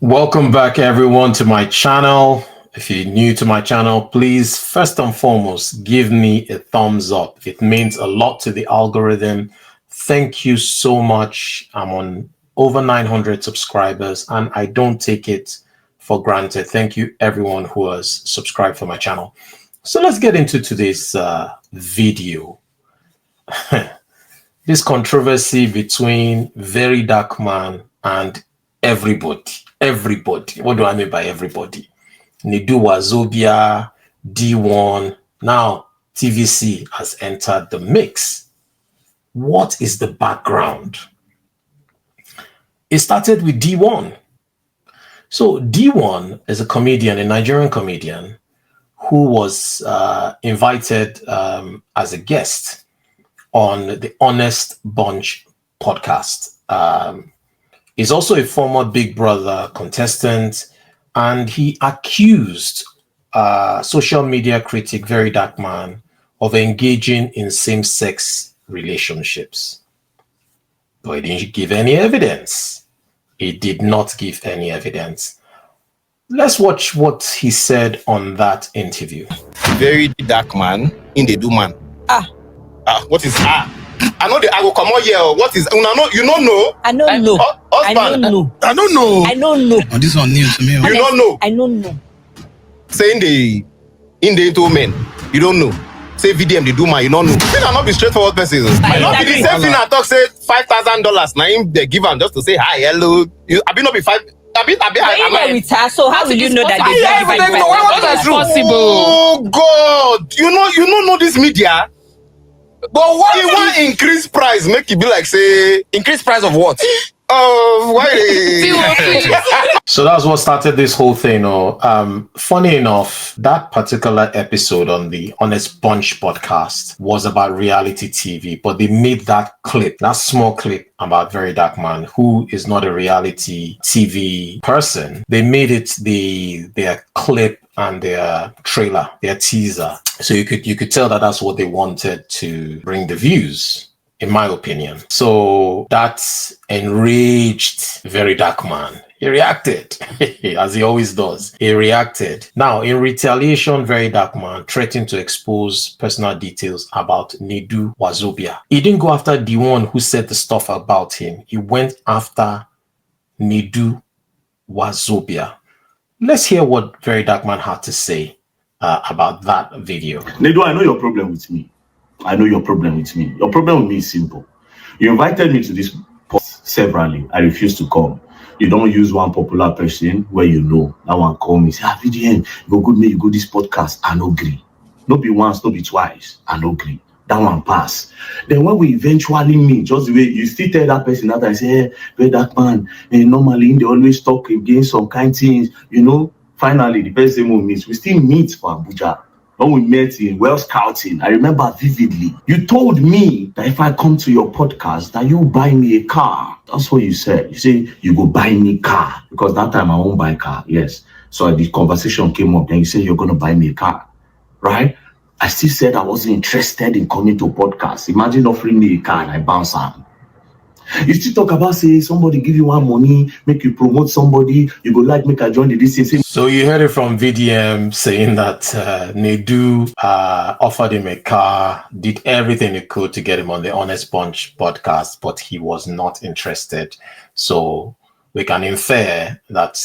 Welcome back, everyone, to my channel. If you're new to my channel, please, first and foremost, give me a thumbs up. It means a lot to the algorithm. Thank you so much. I'm on over 900 subscribers, and I don't take it for granted. Thank you, everyone who has subscribed for my channel. So let's get into today's video. This controversy between VeryDarkMan and everybody. What do I mean by everybody? Nedu Wazobia, Deeone. Now TVC has entered the mix. What is the background? It started with Deeone. So Deeone is a comedian, a Nigerian comedian, who was invited as a guest on the Honest Bunch podcast. He's also a former Big Brother contestant, and he accused social media critic VeryDarkMan of engaging in same-sex relationships. But he didn't give any evidence. He did not give any evidence. Let's watch what he said on that interview. VeryDarkMan in the do man. What is I know I will come out here. What is you don't know? I don't know. I don't know. I don't know. I don't know. Oh, this one new to me. You don't know. I don't know. Say in the two men, you don't know. Say VDM they do man, you don't know. These are not be straightforward person. I not be the same thing I talk say $5,000. Now him they give him just to say hi, hello. I be not be five. I be with her, so how will you know that they do possible? Oh God, you know this media. But what you want increase price? Make it be like say increase price of what? Why? So that's what started this whole thing. Funny enough, that particular episode on the Honest Bunch podcast was about reality TV, but they made that small clip about VeryDarkMan, who is not a reality TV person. They made it their clip and their trailer, their teaser. So you could tell that that's what they wanted to bring the views, in my opinion. So that enraged VeryDarkMan. He reacted, as he always does. He reacted. Now, in retaliation, VeryDarkMan threatened to expose personal details about Nedu Wazobia. He didn't go after the one who said the stuff about him. He went after Nedu Wazobia. Let's hear what VeryDarkMan had to say about that video. Nedu, I know your problem with me. Your problem with me is simple. You invited me to this post severally. I refused to come. You don't use one popular person where you know. That one call me, say, VDM, go good me, you go this podcast. I no agree. No be once, no be twice. I no agree. That one pass. Then when we eventually meet, just the way you still tell that person that I say, hey, VeryDarkMan, normally they always talk against some kind of things, Finally, the person we meet, we still meet for Abuja. When we met in Well Scouting, I remember vividly. You told me that if I come to your podcast, that you buy me a car. That's what you said. You say you go buy me a car because that time I won't buy a car. Yes. So the conversation came up. Then you say you're gonna buy me a car, right? I still said I wasn't interested in coming to a podcast. Imagine offering me a car and I bounce out. You still talk about say somebody give you one money, make you promote somebody, you go like make I join the DC. So you heard it from VDM saying that Nedu offered him a car, did everything he could to get him on the Honest Bunch podcast, but he was not interested. So we can infer that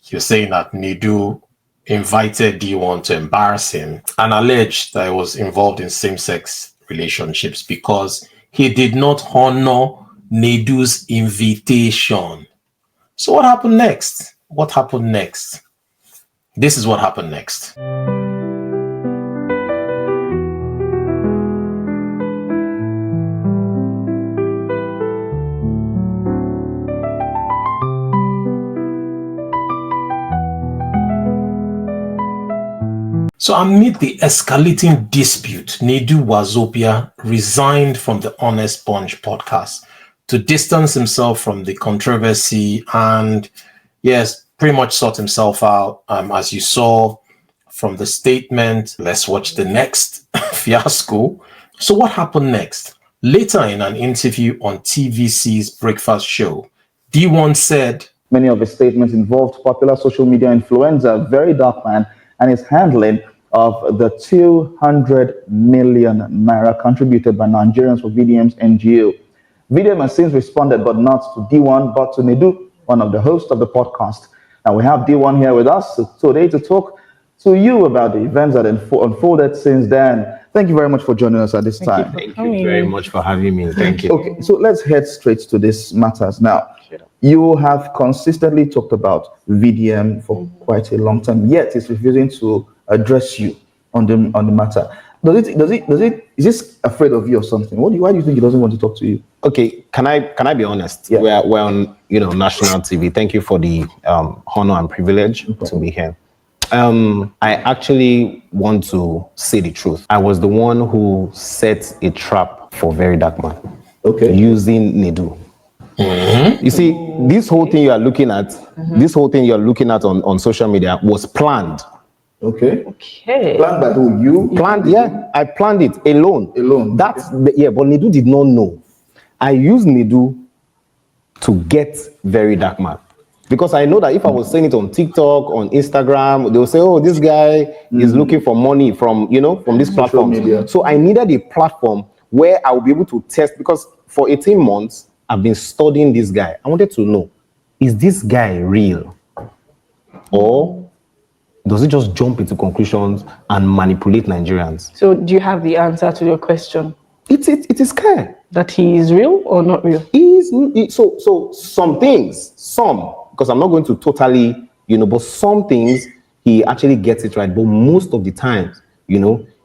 you're saying that Nedu invited Deeone to embarrass him and alleged that he was involved in same-sex relationships because he did not honor Nedu's invitation. So what happened next? This is what happened next. So amid the escalating dispute, Nedu Wazobia resigned from the Honest Bunch podcast to distance himself from the controversy and, yes, pretty much sort himself out. As you saw from the statement, let's watch the next fiasco. So what happened next? Later in an interview on TVC's breakfast show, Deeone said Many of his statements involved popular social media influencer VeryDarkMan and his handling of the 200 million naira contributed by Nigerians for VDM's NGO. VDM has since responded, but not to Deeone, but to Nedu, one of the hosts of the podcast. Now we have Deeone here with us today to talk to you about the events that unfolded since then. Thank you very much for joining us at this time. Thank you very much for having me. Thank you. Okay, so let's head straight to this matters now. You have consistently talked about VDM for quite a long time, yet it's refusing to address you on the matter. Is this afraid of you or something? Why do you think it doesn't want to talk to you? Okay, can I be honest? Yeah. We're on national TV. Thank you for the honor and privilege to be here. I actually want to say the truth. I was the one who set a trap for VeryDarkMan. Okay. Using Nedu. You see, this whole thing you are looking at, on social media was planned. Okay. Okay. Planned by who? You? Planned, yeah. I planned it alone. Alone. But Nedu did not know. I used Nedu to get VeryDarkMan. Because I know that if I was saying it on TikTok, on Instagram, they will say, oh, this guy is looking for money from this platform. Media. So I needed a platform where I would be able to test, because for 18 months, I've been studying this guy. I wanted to know, is this guy real? Or does he just jump into conclusions and manipulate Nigerians? So do you have the answer to your question? It is clear. That he is real or not real? So some things, because I'm not going to totally, but some things he actually gets it right. But most of the times,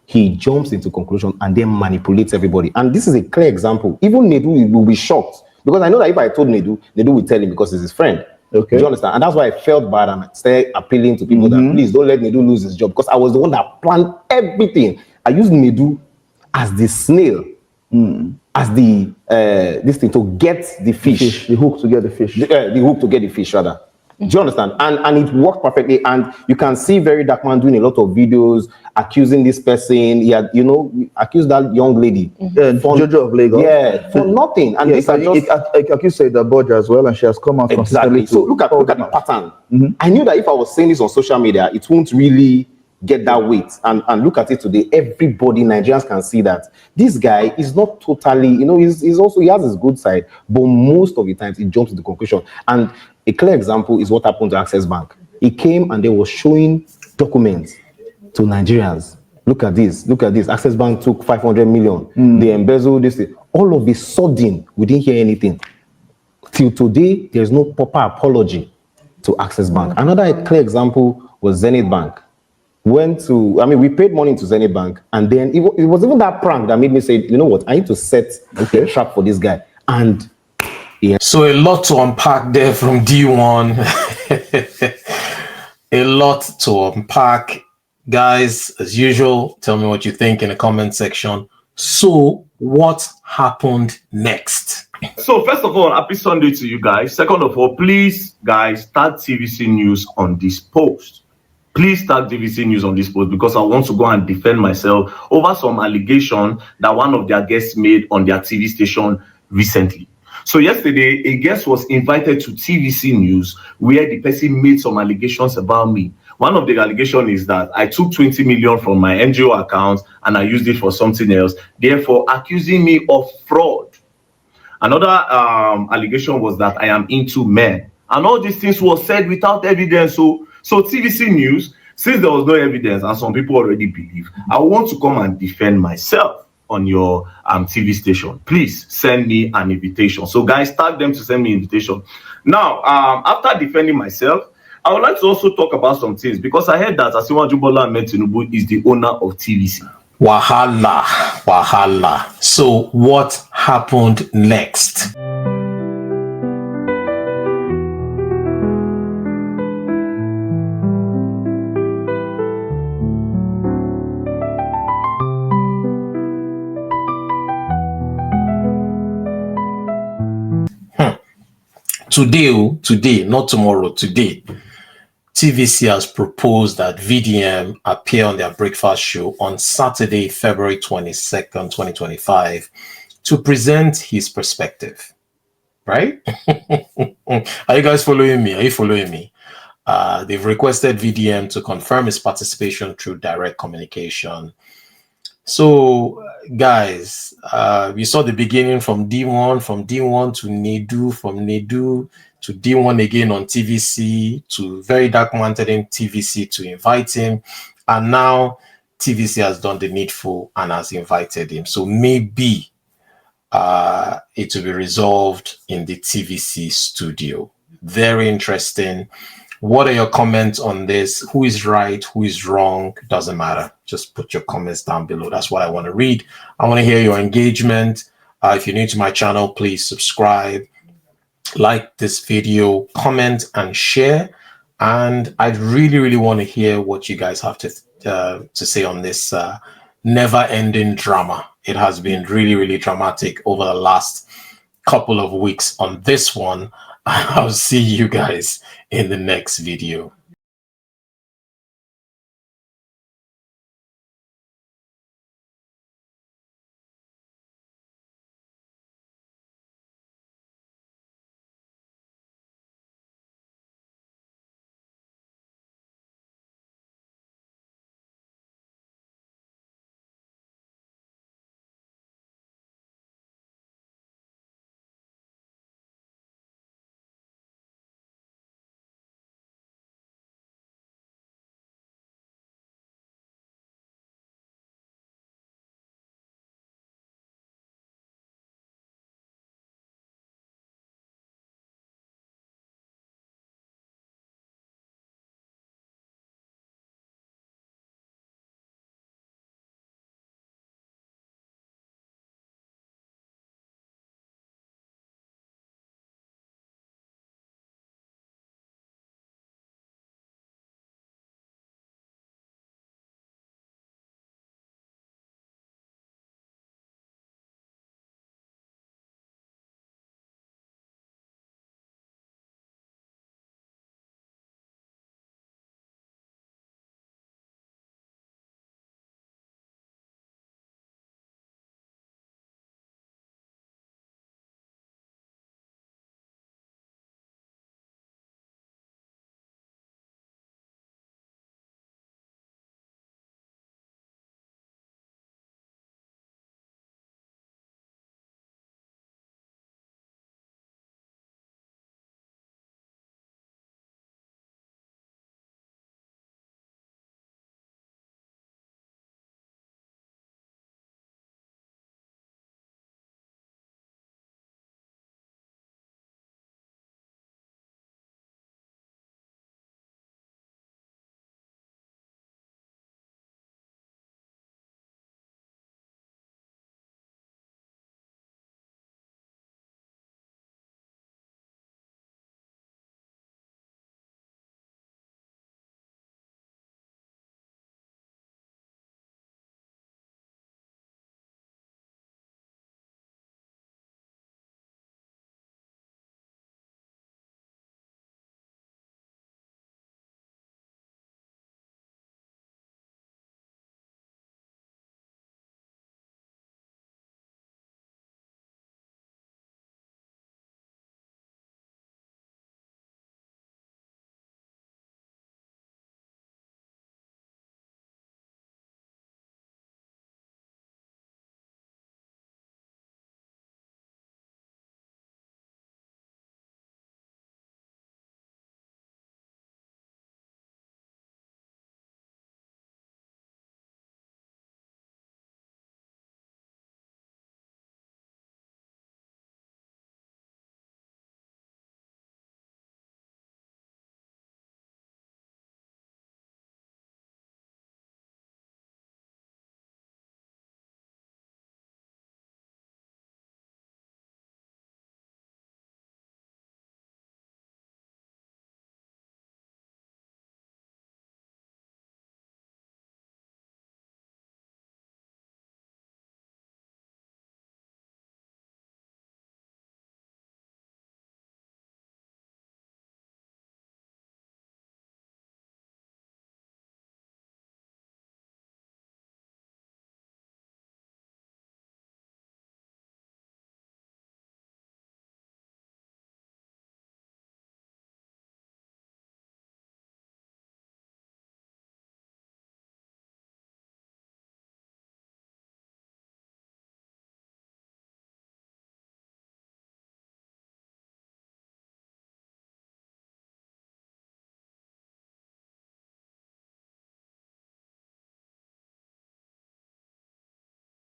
he jumps into conclusion and then manipulates everybody. And this is a clear example. Even Nedu will be shocked, because I know that if I told Nedu will tell him because he's his friend. Okay. Do you understand? And that's why I felt bad and I started appealing to people that please don't let Nedu lose his job, because I was the one that planned everything. I used Nedu as the snail, as the this thing to get the fish. The hook to get the fish. The hook to get the fish, rather. Do you understand? And it worked perfectly. And you can see VeryDarkMan doing a lot of videos accusing this person. He had, accused that young lady. Jojo of Lagos. Yeah, for nothing. And yes, I accused the Borgia as well, and she has come out exactly. So look at the pattern. I knew that if I was saying this on social media, it won't really get that weight. And look at it today. Everybody, Nigerians, can see that this guy is not totally, he's also, he has his good side, but most of the times he jumps to the conclusion. And a clear example is what happened to Access Bank. He came and they were showing documents to Nigerians. Look at this. Access Bank took 500 million. They embezzled this thing. All of a sudden, we didn't hear anything. Till today, there's no proper apology to Access Bank. Another clear example was Zenith Bank. We paid money to Zenith Bank, and then it was even that prank that made me say, you know what, I need to set a trap for this guy. And so a lot to unpack there from Deeone. A lot to unpack. Guys, as usual, tell me what you think in the comment section. So what happened next? So first of all, happy Sunday to you guys. Second of all, please, guys, start TVC news on this post. Please start TVC news on this post, because I want to go and defend myself over some allegation that one of their guests made on their TV station recently. So yesterday, a guest was invited to TVC news where the person made some allegations about me. One of the allegations is that I took 20 million from my NGO account and I used it for something else, therefore accusing me of fraud. Another allegation was that I am into men. And all these things were said without evidence. So TVC news, since there was no evidence and some people already believe, I want to come and defend myself on your TV station. Please send me an invitation. So guys, tag them to send me an invitation. Now, after defending myself, I would like to also talk about some things, because I heard that Asiwaju Bola Ahmed Tinubu is the owner of TVC. Wahala. So what happened next? Today, not tomorrow, today, TVC has proposed that VDM appear on their breakfast show on Saturday, February 22nd, 2025, to present his perspective. right? Are you guys following me? Are you following me? They've requested VDM to confirm his participation through direct communication. So, guys, we saw the beginning from Deeone, to Nedu, from Nedu to Deeone again on TVC, to VeryDarkMan telling TVC to invite him, and now TVC has done the needful and has invited him. So maybe it will be resolved in the TVC studio. Very interesting. What are your comments on this? Who is right? Who is wrong? Doesn't matter. Just put your comments down below. That's what I want to read. I want to hear your engagement. If you're new to my channel, please subscribe, like this video, comment, and share. And I'd really, really want to hear what you guys have to say on this never-ending drama. It has been really, really dramatic over the last couple of weeks on this one. I'll see you guys in the next video.